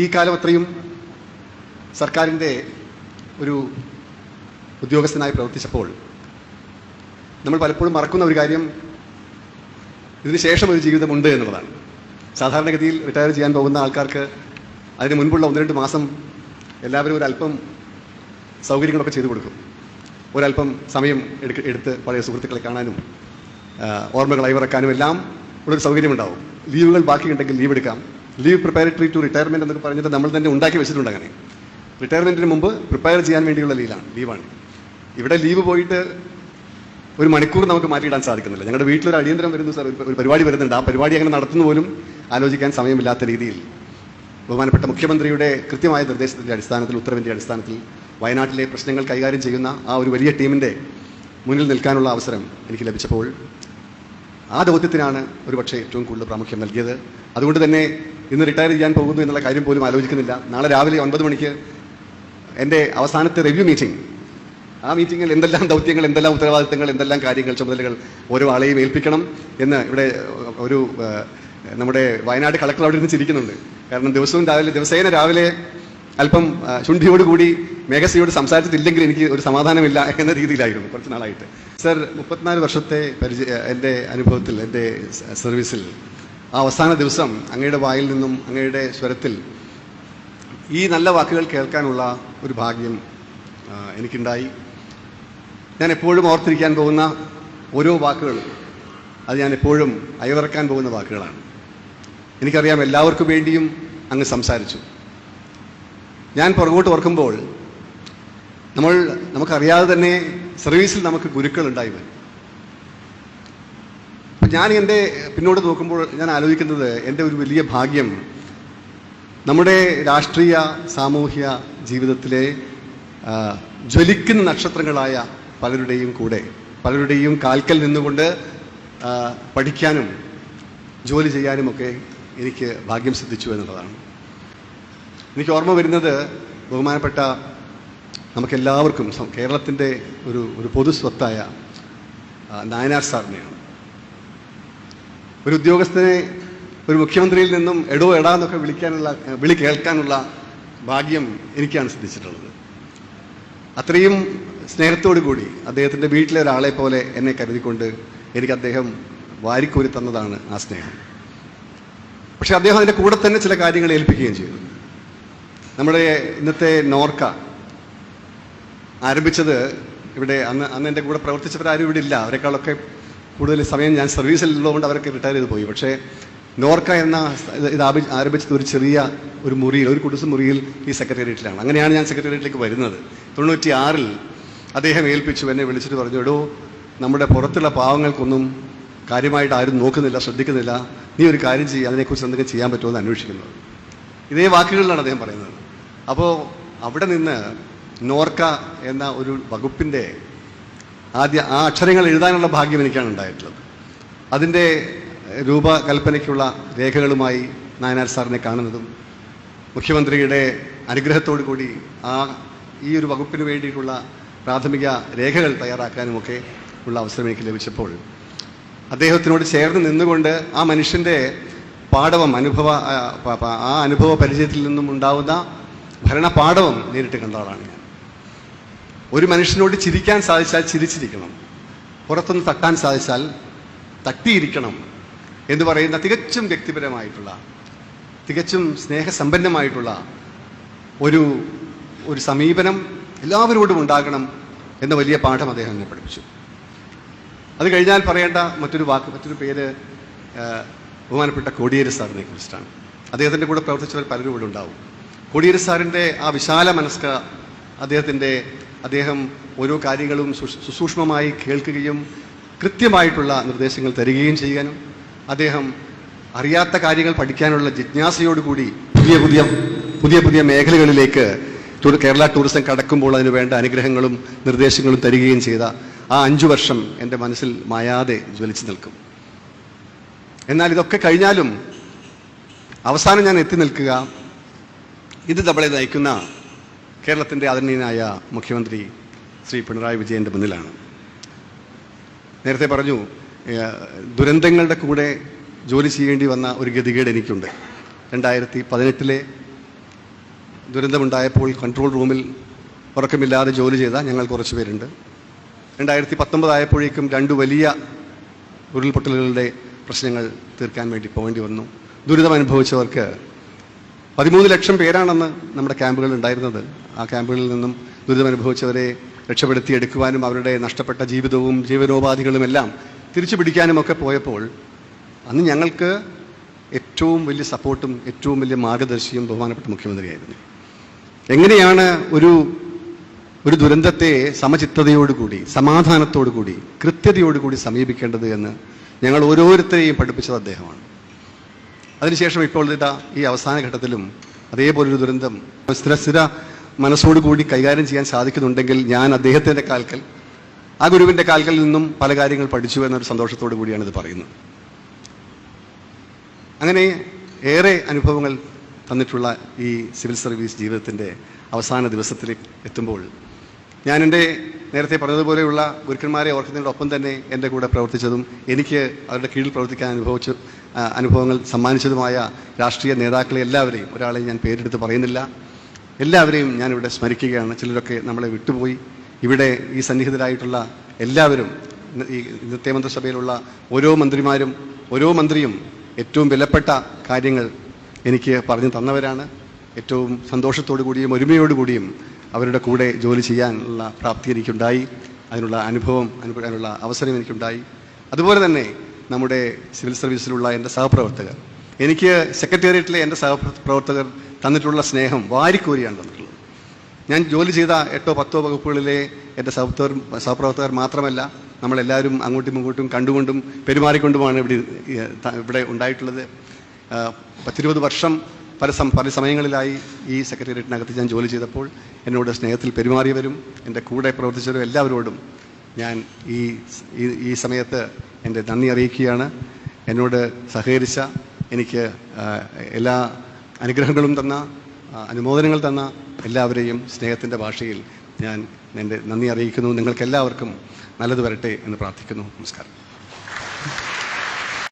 ഈ കാലം അത്രയും സർക്കാരിൻ്റെ ഒരു ഉദ്യോഗസ്ഥനായി പ്രവർത്തിച്ചപ്പോൾ നമ്മൾ പലപ്പോഴും മറക്കുന്ന ഒരു കാര്യം ഇതിന് ശേഷം ഒരു ജീവിതമുണ്ട് എന്നുള്ളതാണ്. സാധാരണഗതിയിൽ റിട്ടയർ ചെയ്യാൻ പോകുന്ന ആൾക്കാർക്ക് അതിന് മുൻപുള്ള 1-2 മാസം എല്ലാവരും ഒരല്പം സൗകര്യങ്ങളൊക്കെ ചെയ്തു കൊടുക്കും. ഒരല്പം സമയം എടുത്ത് പഴയ സുഹൃത്തുക്കളെ കാണാനും ഓർമ്മകൾ അയവിറക്കാനും എല്ലാം ഉള്ളൊരു സൗകര്യമുണ്ടാവും. ലീവുകൾ ബാക്കിയുണ്ടെങ്കിൽ ലീവ് എടുക്കാം. ലീവ് പ്രിപ്പയറേറ്ററി ടു റിട്ടയർമെൻറ്റ് എന്നൊക്കെ പറഞ്ഞിട്ട് നമ്മൾ തന്നെ ഉണ്ടാക്കി വെച്ചിട്ടുണ്ട്. അങ്ങനെ റിട്ടയർമെൻറ്റിന് മുമ്പ് പ്രിപ്പയർ ചെയ്യാൻ വേണ്ടിയുള്ള ലീവാണ്. ഇവിടെ ലീവ് പോയിട്ട് ഒരു മണിക്കൂർ നമുക്ക് മാറ്റിയിടാൻ സാധിക്കുന്നില്ല. ഞങ്ങളുടെ വീട്ടിലൊരു അടിയന്തരം വരുന്നു സാർ, ഒരു പരിപാടി വരുന്നുണ്ട്, ആ പരിപാടി അങ്ങനെ നടത്തുന്ന പോലും ആലോചിക്കാൻ സമയമില്ലാത്ത രീതിയിൽ ബഹുമാനപ്പെട്ട മുഖ്യമന്ത്രിയുടെ കൃത്യമായ നിർദ്ദേശത്തിൻ്റെ അടിസ്ഥാനത്തിൽ, ഉത്തരവിൻ്റെ അടിസ്ഥാനത്തിൽ വയനാട്ടിലെ പ്രശ്നങ്ങൾ കൈകാര്യം ചെയ്യുന്ന ആ ഒരു വലിയ ടീമിൻ്റെ മുന്നിൽ നിൽക്കാനുള്ള അവസരം എനിക്ക് ലഭിച്ചപ്പോൾ ആ ദൗത്യത്തിനാണ് ഒരുപക്ഷെ ഏറ്റവും കൂടുതൽ പ്രാമുഖ്യം നൽകിയത്. അതുകൊണ്ട് തന്നെ ഇന്ന് റിട്ടയർ ചെയ്യാൻ പോകുന്നു എന്നുള്ള കാര്യം പോലും ആലോചിക്കുന്നില്ല. നാളെ രാവിലെ 9 മണിക്ക് എൻ്റെ അവസാനത്തെ റിവ്യൂ മീറ്റിംഗ്, ആ മീറ്റിങ്ങിൽ എന്തെല്ലാം ദൗത്യങ്ങൾ, എന്തെല്ലാം ഉത്തരവാദിത്തങ്ങൾ, എന്തെല്ലാം കാര്യങ്ങൾ, ചുമതലകൾ ഓരോ ആളെയും ഏൽപ്പിക്കണം എന്ന് ഇവിടെ ഒരു നമ്മുടെ വയനാട് കളക്ടർ അവിടെ നിന്ന് ചിരിക്കുന്നുണ്ട്. കാരണം ദിവസേന രാവിലെ അല്പം ശുണ്ഠിയോടുകൂടി മേഘശ്രീയോട് സംസാരിച്ചിട്ടില്ലെങ്കിൽ എനിക്ക് ഒരു സമാധാനമില്ല എന്ന രീതിയിലായിരുന്നു കുറച്ച് നാളായിട്ട്. സർ, 34 വർഷത്തെ എൻ്റെ അനുഭവത്തിൽ, എൻ്റെ സർവീസിൽ ആ അവസാന ദിവസം അങ്ങയുടെ വായിൽ നിന്നും അങ്ങയുടെ സ്വരത്തിൽ ഈ നല്ല വാക്കുകൾ കേൾക്കാനുള്ള ഒരു ഭാഗ്യം എനിക്കുണ്ടായി. ഞാൻ എപ്പോഴും ഓർത്തിരിക്കാൻ പോകുന്ന ഓരോ വാക്കുകളും അത് ഞാൻ എപ്പോഴും അയവിറക്കാൻ പോകുന്ന വാക്കുകളാണ്. എനിക്കറിയാം എല്ലാവർക്കും വേണ്ടിയും അങ്ങ് സംസാരിച്ചു. ഞാൻ പുറകോട്ട് ഓർക്കുമ്പോൾ നമുക്കറിയാതെ തന്നെ സർവീസിൽ നമുക്ക് ഗുരുക്കളുണ്ടായി വരും. അപ്പം ഞാൻ എൻ്റെ പിന്നോട്ട് നോക്കുമ്പോൾ ഞാൻ ആലോചിക്കുന്നത് എൻ്റെ ഒരു വലിയ ഭാഗ്യം നമ്മുടെ രാഷ്ട്രീയ സാമൂഹ്യ ജീവിതത്തിലെ ജ്വലിക്കുന്ന നക്ഷത്രങ്ങളായ പലരുടെയും കാൽക്കൽ നിന്നുകൊണ്ട് പഠിക്കാനും ജോലി ചെയ്യാനുമൊക്കെ എനിക്ക് ഭാഗ്യം സിദ്ധിച്ചു എന്നുള്ളതാണ്. എനിക്ക് ഓർമ്മ വരുന്നത് ബഹുമാനപ്പെട്ട നമുക്കെല്ലാവർക്കും കേരളത്തിൻ്റെ ഒരു പൊതുസ്വത്തായ നായനാർ സാറിനെയാണ്. ഒരു ഉദ്യോഗസ്ഥനെ ഒരു മുഖ്യമന്ത്രിയിൽ നിന്നും എടാ എന്നൊക്കെ വിളി കേൾക്കാനുള്ള ഭാഗ്യം എനിക്കാണ് സിദ്ധിച്ചിട്ടുള്ളത്. അത്രയും സ്നേഹത്തോടു കൂടി അദ്ദേഹത്തിൻ്റെ വീട്ടിലെ ഒരാളെ പോലെ എന്നെ കരുതിക്കൊണ്ട് എനിക്ക് അദ്ദേഹം വാരിക്കോരി തന്നതാണ് ആ സ്നേഹം. പക്ഷെ അദ്ദേഹം അതിൻ്റെ കൂടെ തന്നെ ചില കാര്യങ്ങൾ ഏൽപ്പിക്കുകയും ചെയ്തു. നമ്മുടെ ഇന്നത്തെ നോർക്ക ആരംഭിച്ചത് ഇവിടെ അന്ന് എൻ്റെ കൂടെ പ്രവർത്തിച്ചവരാരും ഇവിടെ ഇല്ല. അവരെക്കാളൊക്കെ കൂടുതൽ സമയം ഞാൻ സർവീസിലുള്ളതുകൊണ്ട് അവരൊക്കെ റിട്ടയർ ചെയ്ത് പോയി. പക്ഷേ നോർക്ക എന്ന ഇത് ആരംഭിച്ചത് ഒരു ചെറിയ ഒരു മുറിയിൽ, ഒരു കുടിസ് മുറിയിൽ ഈ സെക്രട്ടേറിയറ്റിലാണ്. അങ്ങനെയാണ് ഞാൻ സെക്രട്ടേറിയറ്റിലേക്ക് വരുന്നത്. 96-ൽ അദ്ദേഹം ഏൽപ്പിച്ചു, എന്നെ വിളിച്ചിട്ട് പറഞ്ഞു, എടോ, നമ്മുടെ പുറത്തുള്ള പാവങ്ങൾക്കൊന്നും കാര്യമായിട്ട് ആരും നോക്കുന്നില്ല, ശ്രദ്ധിക്കുന്നില്ല, നീ ഒരു കാര്യം ചെയ്യുക, അതിനെക്കുറിച്ച് എന്തെങ്കിലും ചെയ്യാൻ പറ്റുമോ എന്ന് അന്വേഷിക്കുന്നത്. ഇതേ വാക്കുകളിലാണ് അദ്ദേഹം പറയുന്നത്. അപ്പോൾ അവിടെ നിന്ന് നോർക്ക എന്ന ഒരു വകുപ്പിൻ്റെ ആ അക്ഷരങ്ങൾ എഴുതാനുള്ള ഭാഗ്യം എനിക്കാണ് ഉണ്ടായിട്ടുള്ളത്. അതിൻ്റെ രൂപകൽപ്പനയ്ക്കുള്ള രേഖകളുമായി നായനാർ സാറിനെ കാണുന്നതും മുഖ്യമന്ത്രിയുടെ അനുഗ്രഹത്തോടു കൂടി ഈ ഒരു വകുപ്പിന് വേണ്ടിയിട്ടുള്ള പ്രാഥമിക രേഖകൾ തയ്യാറാക്കാനുമൊക്കെ ഉള്ള അവസരം എനിക്ക് ലഭിച്ചപ്പോൾ അദ്ദേഹത്തിനോട് ചേർന്ന് നിന്നുകൊണ്ട് ആ മനുഷ്യൻ്റെ അനുഭവ പരിചയത്തിൽ നിന്നും ഉണ്ടാവുന്ന ഭരണപാഠവം നേരിട്ട് കണ്ട ആളാണ് ഞാൻ. ഒരു മനുഷ്യനോട് ചിരിക്കാൻ സാധിച്ചാൽ ചിരിച്ചിരിക്കണം, പുറത്തുനിന്ന് തട്ടാൻ സാധിച്ചാൽ തട്ടിയിരിക്കണം എന്ന് പറയുന്ന തികച്ചും വ്യക്തിപരമായിട്ടുള്ള, തികച്ചും സ്നേഹസമ്പന്നമായിട്ടുള്ള ഒരു സമീപനം എല്ലാവരോടും ഉണ്ടാകണം എന്ന വലിയ പാഠം അദ്ദേഹം എന്നെ പഠിപ്പിച്ചു. അത് കഴിഞ്ഞാൽ പറയേണ്ട മറ്റൊരു പേര് ബഹുമാനപ്പെട്ട കോടിയേരി സാറിനെ കുറിച്ചിട്ടാണ്. അദ്ദേഹത്തിൻ്റെ കൂടെ പ്രവർത്തിച്ചവർ പലരും ഇവിടെ ഉണ്ടാവും. കോടിയേരി സാറിൻ്റെ ആ വിശാല മനസ്ക, അദ്ദേഹം ഓരോ കാര്യങ്ങളും സുസൂക്ഷ്മമായി കേൾക്കുകയും കൃത്യമായിട്ടുള്ള നിർദ്ദേശങ്ങൾ തരികയും ചെയ്യാനും, അദ്ദേഹം അറിയാത്ത കാര്യങ്ങൾ പഠിക്കാനുള്ള ജിജ്ഞാസയോടുകൂടി പുതിയ പുതിയ മേഖലകളിലേക്ക് കേരള ടൂറിസം കടക്കുമ്പോൾ അതിന് വേണ്ട അനുഗ്രഹങ്ങളും നിർദ്ദേശങ്ങളും തരികയും ചെയ്ത ആ 5 വർഷം എൻ്റെ മനസ്സിൽ മായാതെ ജ്വലിച്ചു നിൽക്കും. എന്നാൽ ഇതൊക്കെ കഴിഞ്ഞാലും അവസാനം ഞാൻ എത്തി നിൽക്കുക ഇത് നമ്മളെ നയിക്കുന്ന കേരളത്തിൻ്റെ ആദരണീയനായ മുഖ്യമന്ത്രി ശ്രീ പിണറായി വിജയൻ്റെ മുന്നിലാണ്. നേരത്തെ പറഞ്ഞു, ദുരന്തങ്ങളുടെ കൂടെ ജോലി ചെയ്യേണ്ടി വന്ന ഒരു ഗതികേട് എനിക്കുണ്ട്. 2018 ദുരന്തമുണ്ടായപ്പോൾ കൺട്രോൾ റൂമിൽ ഉറക്കമില്ലാതെ ജോലി ചെയ്ത ഞങ്ങൾ കുറച്ച് പേരുണ്ട്. 2019 ആയപ്പോഴേക്കും 2 വലിയ ഉരുൾപൊട്ടലുകളുടെ പ്രശ്നങ്ങൾ തീർക്കാൻ വേണ്ടി പോകേണ്ടി വന്നു. ദുരിതം അനുഭവിച്ചവർക്ക് 13 ലക്ഷം പേരാണെന്ന് നമ്മുടെ ക്യാമ്പുകളിൽ ഉണ്ടായിരുന്നത്. ആ ക്യാമ്പുകളിൽ നിന്നും ദുരിതമനുഭവിച്ചവരെ രക്ഷപ്പെടുത്തിയെടുക്കുവാനും അവരുടെ നഷ്ടപ്പെട്ട ജീവിതവും ജീവനോപാധികളും എല്ലാം തിരിച്ചു പിടിക്കാനുമൊക്കെ പോയപ്പോൾ അന്ന് ഞങ്ങൾക്ക് ഏറ്റവും വലിയ സപ്പോർട്ടും ഏറ്റവും വലിയ മാർഗദർശിയും ബഹുമാനപ്പെട്ട മുഖ്യമന്ത്രിയായിരുന്നു. എങ്ങനെയാണ് ഒരു ദുരന്തത്തെ സമചിത്തതയോടുകൂടി, സമാധാനത്തോടുകൂടി, കൃത്യതയോടുകൂടി സമീപിക്കേണ്ടത് എന്ന് ഞങ്ങൾ ഓരോരുത്തരെയും പഠിപ്പിച്ചത് അദ്ദേഹമാണ്. അതിനുശേഷം ഇപ്പോൾ ഈ അവസാന ഘട്ടത്തിലും അതേപോലൊരു ദുരന്തം സ്ഥിര മനസ്സോടുകൂടി കൈകാര്യം ചെയ്യാൻ സാധിക്കുന്നുണ്ടെങ്കിൽ ഞാൻ അദ്ദേഹത്തിൻ്റെ കാൽക്കൽ, ആ ഗുരുവിൻ്റെ കാൽക്കൽ നിന്നും പല കാര്യങ്ങൾ പഠിച്ചു എന്നൊരു സന്തോഷത്തോടു കൂടിയാണ് ഇത് പറയുന്നത്. അങ്ങനെ ഏറെ അനുഭവങ്ങൾ തന്നിട്ടുള്ള ഈ സിവിൽ സർവീസ് ജീവിതത്തിൻ്റെ അവസാന ദിവസത്തിലേക്ക് എത്തുമ്പോൾ ഞാൻ എൻ്റെ നേരത്തെ പറഞ്ഞതുപോലെയുള്ള ഗുരുക്കന്മാരെ ഓർക്കുന്നതിനോടൊപ്പം തന്നെ എൻ്റെ കൂടെ പ്രവർത്തിച്ചതും എനിക്ക് അവരുടെ കീഴിൽ പ്രവർത്തിക്കാൻ അനുഭവങ്ങൾ സമ്മാനിച്ചതുമായ രാഷ്ട്രീയ നേതാക്കളെ എല്ലാവരെയും, ഒരാളെയും ഞാൻ പേരെടുത്ത് പറയുന്നില്ല, എല്ലാവരെയും ഞാനിവിടെ സ്മരിക്കുകയാണ്. ചിലരൊക്കെ നമ്മളെ വിട്ടുപോയി. ഇവിടെ ഈ സന്നിഹിതരായിട്ടുള്ള എല്ലാവരും, ഈ ഇന്നത്തെ മന്ത്രിസഭയിലുള്ള ഓരോ മന്ത്രിയും ഏറ്റവും വിലപ്പെട്ട കാര്യങ്ങൾ എനിക്ക് പറഞ്ഞു തന്നവരാണ്. ഏറ്റവും സന്തോഷത്തോടു കൂടിയും ഒരുമയോടുകൂടിയും അവരുടെ കൂടെ ജോലി ചെയ്യാനുള്ള പ്രാപ്തി എനിക്കുണ്ടായി. അതിനുള്ള അതിനുള്ള അവസരം എനിക്കുണ്ടായി. അതുപോലെ തന്നെ നമ്മുടെ സിവിൽ സർവീസിലുള്ള എൻ്റെ സഹപ്രവർത്തകർ, എനിക്ക് സെക്രട്ടേറിയറ്റിലെ എൻ്റെ സഹപ്രവർത്തകർ തന്നിട്ടുള്ള സ്നേഹം വാരിക്കോരിയാണ് തന്നിട്ടുള്ളത്. ഞാൻ ജോലി ചെയ്ത 8ഓ 10ഓ വകുപ്പുകളിലെ എൻ്റെ സഹപ്രവർത്തകർ മാത്രമല്ല, നമ്മളെല്ലാവരും അങ്ങോട്ടും ഇങ്ങോട്ടും കണ്ടുകൊണ്ടും പെരുമാറിക്കൊണ്ടുമാണ് ഇവിടെ ഉണ്ടായിട്ടുള്ളത്. 10-20 വർഷം പല സമയങ്ങളിലായി ഈ സെക്രട്ടേറിയറ്റിനകത്ത് ഞാൻ ജോലി ചെയ്തപ്പോൾ എന്നോട് സ്നേഹത്തിൽ പെരുമാറിയവരും എൻ്റെ കൂടെ പ്രവർത്തിച്ചവരും എല്ലാവരോടും ഞാൻ ഈ സമയത്ത് എൻ്റെ നന്ദി അറിയിക്കുകയാണ്. എന്നോട് സഹകരിച്ച, എനിക്ക് എല്ലാ അനുഗ്രഹങ്ങളും തന്ന, അനുമോദനങ്ങൾ തന്ന എല്ലാവരെയും സ്നേഹത്തിൻ്റെ ഭാഷയിൽ ഞാൻ എൻ്റെ നന്ദി അറിയിക്കുന്നു. നിങ്ങൾക്കെല്ലാവർക്കും നല്ലത് വരട്ടെ എന്ന് പ്രാർത്ഥിക്കുന്നു. നമസ്കാരം.